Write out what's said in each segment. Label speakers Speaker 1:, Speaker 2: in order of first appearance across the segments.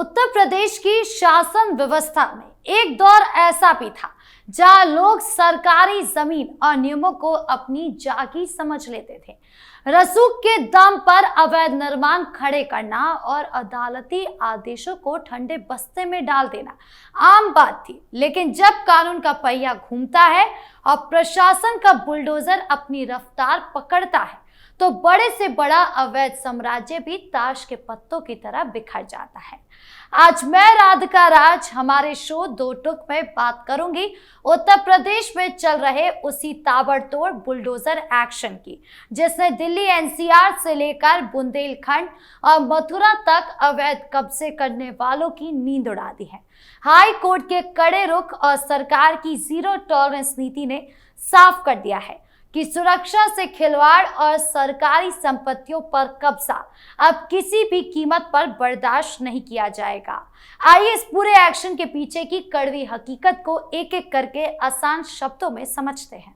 Speaker 1: उत्तर प्रदेश की शासन व्यवस्था में एक दौर ऐसा भी था जहां लोग सरकारी जमीन और नियमों को अपनी जागीर समझ लेते थे। रसूख के दम पर अवैध निर्माण खड़े करना और अदालती आदेशों को ठंडे बस्ते में डाल देना आम बात थी, लेकिन जब कानून का पहिया घूमता है और प्रशासन का बुलडोजर अपनी रफ्तार पकड़ता है तो बड़े से बड़ा अवैध साम्राज्य भी ताश के पत्तों की तरह बिखर जाता है। आज मैं राधिका राज हमारे शो दो टुक में बात करूंगी उत्तर प्रदेश में चल रहे उसी ताबड़तोड़ बुलडोजर एक्शन की, जिसने दिल्ली एनसीआर से लेकर बुंदेलखंड और मथुरा तक अवैध कब्जे करने वालों की नींद उड़ा दी है। हाई कोर्ट के कड़े रुख और सरकार की जीरो टॉलरेंस नीति ने साफ कर दिया है कि सुरक्षा से खिलवाड़ और सरकारी संपत्तियों पर कब्जा अब किसी भी कीमत पर बर्दाश्त नहीं किया जाएगा। आइए इस पूरे एक्शन के पीछे की कड़वी हकीकत को एक एक करके आसान शब्दों में समझते हैं।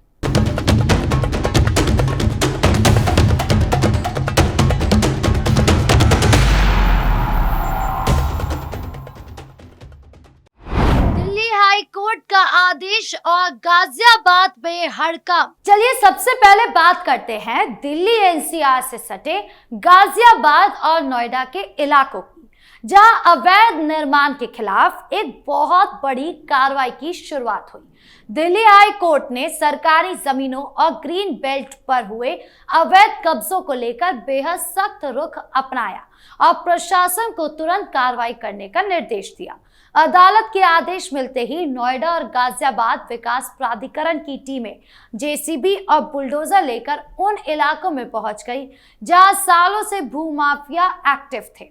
Speaker 1: हाई कोर्ट का आदेश और गाजियाबाद में हड़कंप। चलिए सबसे पहले बात करते हैं दिल्ली एनसीआर से सटे गाजियाबाद और नोएडा के इलाकों की, जहां अवैध निर्माण के खिलाफ एक बहुत बड़ी कार्रवाई की शुरुआत हुई। दिल्ली हाई कोर्ट ने सरकारी जमीनों और ग्रीन बेल्ट पर हुए अवैध कब्जों को लेकर बेहद सख्त रुख अपनाया और प्रशासन को तुरंत कार्रवाई करने का निर्देश दिया। अदालत के आदेश मिलते ही नोएडा और गाजियाबाद विकास प्राधिकरण की टीमें जेसीबी और बुलडोजर लेकर उन इलाकों में पहुंच गई जहां सालों से भूमाफिया एक्टिव थे।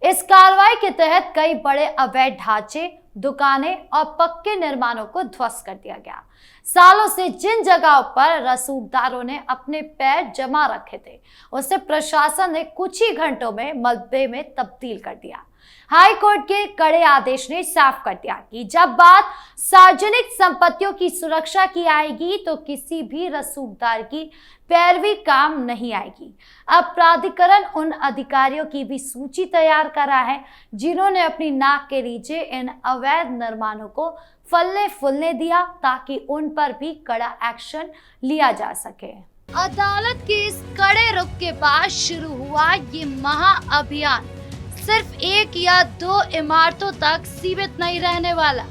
Speaker 1: इस कार्रवाई के तहत कई बड़े अवैध ढांचे, दुकानें और पक्के निर्माणों को ध्वस्त कर दिया गया। सालों से जिन जगहों पर रसूखदारों ने अपने पैर जमा रखे थे उसे प्रशासन ने कुछ ही घंटों में मलबे में तब्दील कर दिया। हाई कोर्ट के कड़े आदेश ने साफ कर दिया कि जब बात सार्वजनिक संपत्तियों की सुरक्षा की आएगी तो किसी भी रसूखदार की पैरवी काम नहीं आएगी। अब प्राधिकरण उन अधिकारियों की भी सूची तैयार कर रहा है जिन्होंने अपनी नाक के नीचे इन अवैध निर्माणों को फलने फूलने दिया, ताकि उन पर भी कड़ा एक्शन लिया जा सके। अदालत के इस कड़े रुख के बाद शुरू हुआ ये महाअभियान सिर्फ एक या दो इमारतों तक सीमित नहीं रहने वाला।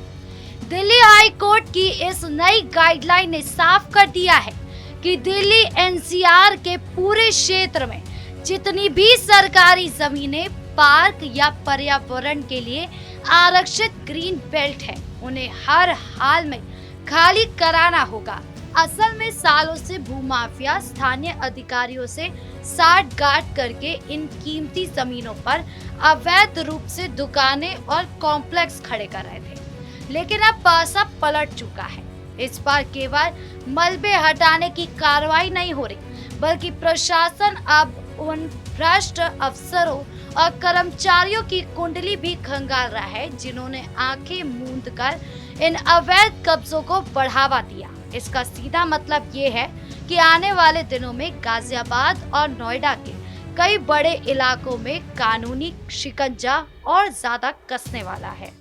Speaker 1: दिल्ली हाई कोर्ट की इस नई गाइडलाइन ने साफ कर दिया है कि दिल्ली एनसीआर के पूरे क्षेत्र में जितनी भी सरकारी जमीनें पार्क या पर्यावरण के लिए आरक्षित ग्रीन बेल्ट है, उन्हें हर हाल में खाली कराना होगा। असल में सालों से भूमाफिया स्थानीय अधिकारियों से साठ-गांठ करके इन कीमती जमीनों पर अवैध रूप से दुकानें और कॉम्प्लेक्स खड़े कर रहे थे, लेकिन अब पासा पलट चुका है। इस बार केवल मलबे हटाने की कार्रवाई नहीं हो रही, बल्कि प्रशासन अब उन भ्रष्ट अफसरों और कर्मचारियों की कुंडली भी खंगाल रहा है जिन्होंने आंखें मूंद कर इन अवैध कब्जों को बढ़ावा दिया। इसका सीधा मतलब ये है कि आने वाले दिनों में गाजियाबाद और नोएडा के कई बड़े इलाकों में कानूनी शिकंजा और ज्यादा कसने वाला है।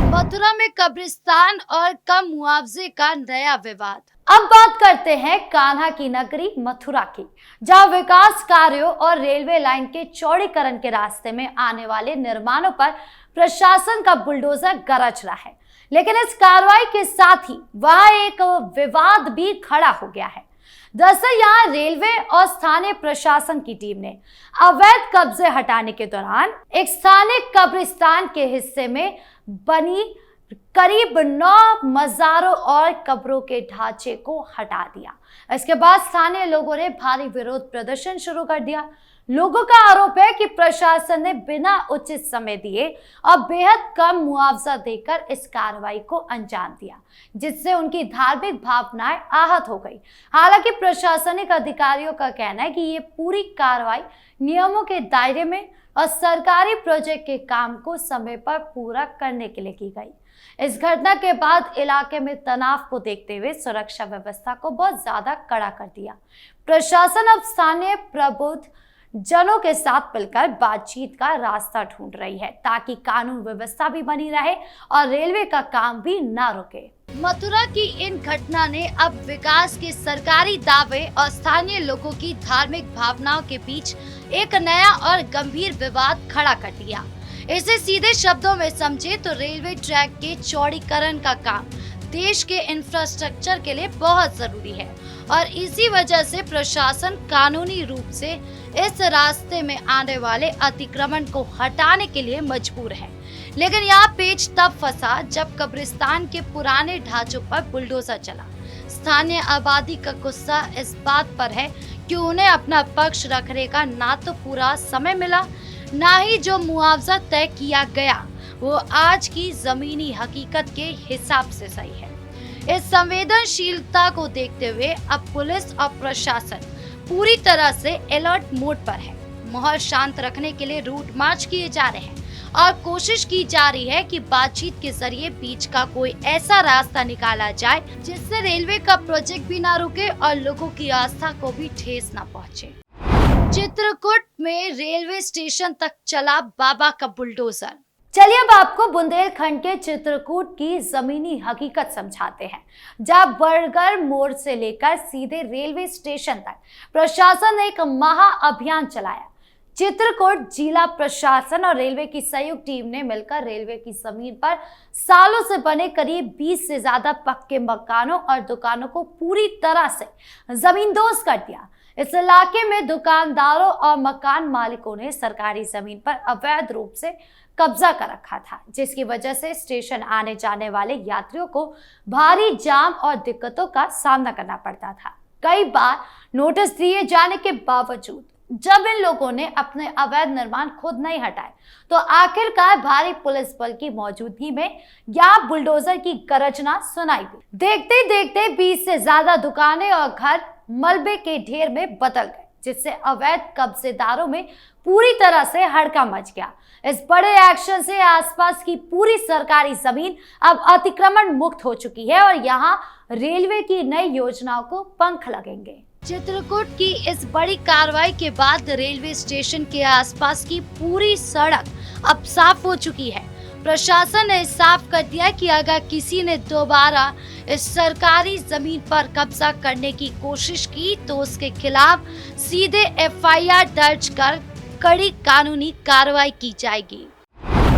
Speaker 1: मथुरा में कब्रिस्तान और कम मुआवजे का नया विवाद। अब बात करते हैं कान्हा की नगरी मथुरा की, जहां विकास कार्यों और रेलवे लाइन के चौड़ीकरण के रास्ते में आने वाले निर्माणों पर प्रशासन का बुलडोजर गरज रहा है। लेकिन इस कार्रवाई के साथ ही वहां एक विवाद भी खड़ा हो गया है। दरअसल यहाँ रेलवे और स्थानीय प्रशासन की टीम ने अवैध कब्जे हटाने के दौरान एक स्थानीय कब्रिस्तान के हिस्से में बनी करीब 9 मज़ारों और कब्रों के ढांचे को हटा दिया। इसके बाद स्थानीय लोगों ने भारी विरोध प्रदर्शन शुरू कर दिया। लोगों का आरोप है कि प्रशासन ने बिना उचित समय दिए और बेहद कम मुआवजा देकर इस कार्रवाई को अंजाम दिया, जिससे उनकी धार्मिक भावनाएं आहत हो गई। हालांकि प्रशासनिक अधिकारियों का कहना है कि ये पूरी कार्रवाई नियमों के दायरे में और सरकारी प्रोजेक्ट के काम को समय पर पूरा करने के लिए की गई। इस घटना के बाद इलाके में तनाव को देखते हुए सुरक्षा व्यवस्था को बहुत ज्यादा कड़ा कर दिया। प्रशासन अब स्थानीय प्रबुद्ध जनों के साथ मिलकर बातचीत का रास्ता ढूंढ रही है ताकि कानून व्यवस्था भी बनी रहे और रेलवे का काम भी ना रुके। मथुरा की इन घटना ने अब विकास के सरकारी दावे और स्थानीय लोगों की धार्मिक भावनाओं के बीच एक नया और गंभीर विवाद खड़ा कर दिया। इसे सीधे शब्दों में समझे तो रेलवे ट्रैक के चौड़ीकरण का काम देश के इंफ्रास्ट्रक्चर के लिए बहुत जरूरी है और इसी वजह से प्रशासन कानूनी रूप से इस रास्ते में आने वाले अतिक्रमण को हटाने के लिए मजबूर है। लेकिन यहाँ पेच तब फंसा जब कब्रिस्तान के पुराने ढांचों पर बुलडोजर चला। स्थानीय आबादी का गुस्सा इस बात पर है कि उन्हें अपना पक्ष रखने का ना तो पूरा समय मिला, ना ही जो मुआवजा तय किया गया वो आज की जमीनी हकीकत के हिसाब से सही है। इस संवेदनशीलता को देखते हुए अब पुलिस और प्रशासन पूरी तरह से अलर्ट मोड पर है। माहौल शांत रखने के लिए रूट मार्च किए जा रहे हैं और कोशिश की जा रही है कि बातचीत के जरिए बीच का कोई ऐसा रास्ता निकाला जाए जिससे रेलवे का प्रोजेक्ट भी ना रुके और लोगों की आस्था को भी ठेस ना पहुंचे। चित्रकूट में रेलवे स्टेशन तक चला बाबा का बुलडोजर। चलिए अब आपको बुंदेलखंड के चित्रकूट की जमीनी हकीकत समझाते हैं, जहां बरगढ़ मोड़ से लेकर सीधे रेलवे स्टेशन तक प्रशासन ने एक महा अभियान चलाया। चित्रकूट जिला प्रशासन और रेलवे की संयुक्त टीम ने मिलकर रेलवे की जमीन पर सालों से बने करीब 20 से ज्यादा पक्के मकानों और दुकानों को पूरी तरह से जमींदोज कर दिया। इस इलाके में दुकानदारों और मकान मालिकों ने सरकारी जमीन पर अवैध रूप से कब्जा कर रखा था, जिसकी वजह से स्टेशन आने जाने वाले यात्रियों को भारी जाम और दिक्कतों का सामना करना पड़ता था। कई बार नोटिस दिए जाने के बावजूद जब इन लोगों ने अपने अवैध निर्माण खुद नहीं हटाए तो आखिरकार भारी पुलिस बल की मौजूदगी में यहाँ बुलडोजर की गरजना सुनाई दी। देखते देखते 20 से ज्यादा दुकानें और घर मलबे के ढेर में बदल गए, जिससे अवैध कब्जेदारों में पूरी तरह से हड़का मच गया। इस बड़े एक्शन से आसपास की पूरी सरकारी जमीन अब अतिक्रमण मुक्त हो चुकी है और यहाँ रेलवे की नई योजनाओं को पंख लगेंगे। चित्रकूट की इस बड़ी कार्रवाई के बाद रेलवे स्टेशन के आसपास की पूरी सड़क अब साफ हो चुकी है। प्रशासन ने साफ कर दिया कि अगर किसी ने दोबारा इस सरकारी जमीन पर कब्जा करने की कोशिश की तो उसके खिलाफ सीधे एफआईआर दर्ज कर कड़ी कानूनी कार्रवाई की जाएगी।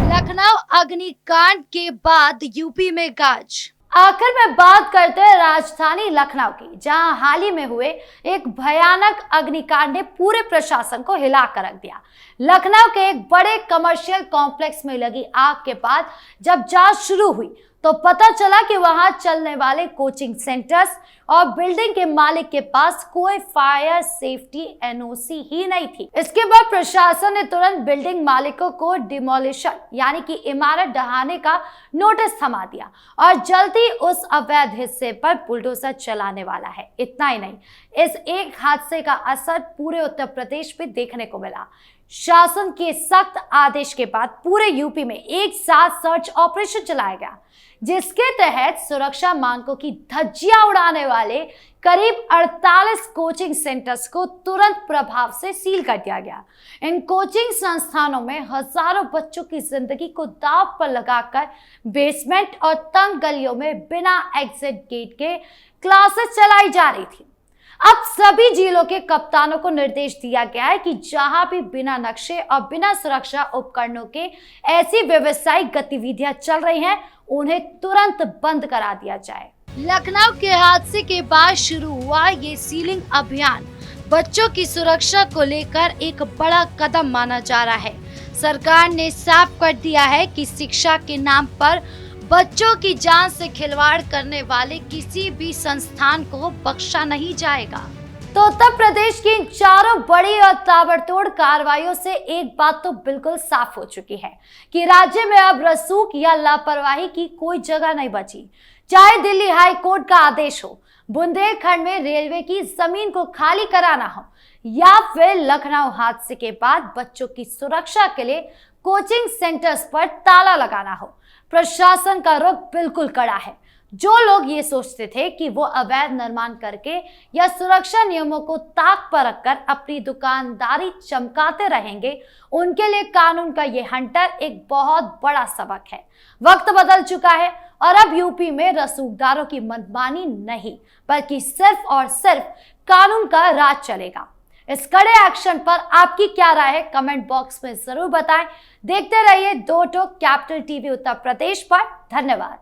Speaker 1: लखनऊ अग्निकांड के बाद यूपी में गाज। आखिर में बात करते हैं राजधानी लखनऊ की, जहां हाल ही में हुए एक भयानक अग्निकांड ने पूरे प्रशासन को हिला कर रख दिया। लखनऊ के एक बड़े कमर्शियल कॉम्प्लेक्स में लगी आग के बाद जब जांच शुरू हुई तो पता चला कि वहां चलने वाले कोचिंग सेंटर्स और बिल्डिंग के मालिक के पास कोई फायर सेफ्टी एनओसी ही नहीं थी। इसके बाद प्रशासन ने तुरंत बिल्डिंग मालिकों को डिमोलिशन यानी कि इमारत ढहाने का नोटिस थमा दिया और जल्दी उस अवैध हिस्से पर बुलडोजर चलाने वाला है। इतना ही नहीं, इस एक हादसे का असर पूरे उत्तर प्रदेश में देखने को मिला। शासन के सख्त आदेश के बाद पूरे यूपी में एक साथ सर्च ऑपरेशन चलाया गया, जिसके तहत सुरक्षा मानकों की धज्जियां उड़ाने वाले करीब 48 कोचिंग सेंटर्स को तुरंत प्रभाव से सील कर दिया गया। इन कोचिंग संस्थानों में हजारों बच्चों की जिंदगी को दांव पर लगाकर बेसमेंट और तंग गलियों में बिना एग्जिट गेट के क्लासेस चलाई जा रही थी। अब सभी जिलों के कप्तानों को निर्देश दिया गया है कि जहां भी बिना नक्शे और बिना सुरक्षा उपकरणों के ऐसी व्यवसायिक गतिविधियां चल रही हैं, उन्हें तुरंत बंद करा दिया जाए। लखनऊ के हादसे के बाद शुरू हुआ ये सीलिंग अभियान बच्चों की सुरक्षा को लेकर एक बड़ा कदम माना जा रहा है। सरकार ने साफ कर दिया है कि शिक्षा के नाम पर बच्चों की जान से खिलवाड़ करने वाले किसी भी संस्थान को बख्शा नहीं जाएगा। तो उत्तर प्रदेश की इन चारों बड़ी और ताबड़तोड़ कार्रवाइयों से एक बात तो बिल्कुल साफ हो चुकी है कि राज्य में अब रसूख या लापरवाही की कोई जगह नहीं बची। चाहे दिल्ली हाई कोर्ट का आदेश हो, बुंदेलखंड में रेलवे की जमीन को खाली कराना हो, या फिर लखनऊ हादसे के बाद बच्चों की सुरक्षा के लिए कोचिंग सेंटर्स पर ताला लगाना हो, प्रशासन का रुख बिल्कुल कड़ा है। जो लोग ये सोचते थे कि वो अवैध निर्माण करके या सुरक्षा नियमों को ताक पर रखकर अपनी दुकानदारी चमकाते रहेंगे, उनके लिए कानून का ये हंटर एक बहुत बड़ा सबक है। वक्त बदल चुका है और अब यूपी में रसूखदारों की मनमानी नहीं, बल्कि सिर्फ और सिर्फ कानून का राज चलेगा। इस कड़े एक्शन पर आपकी क्या राय है, कमेंट बॉक्स में जरूर बताएं। देखते रहिए दो टोक कैपिटल टीवी उत्तर प्रदेश पर। धन्यवाद।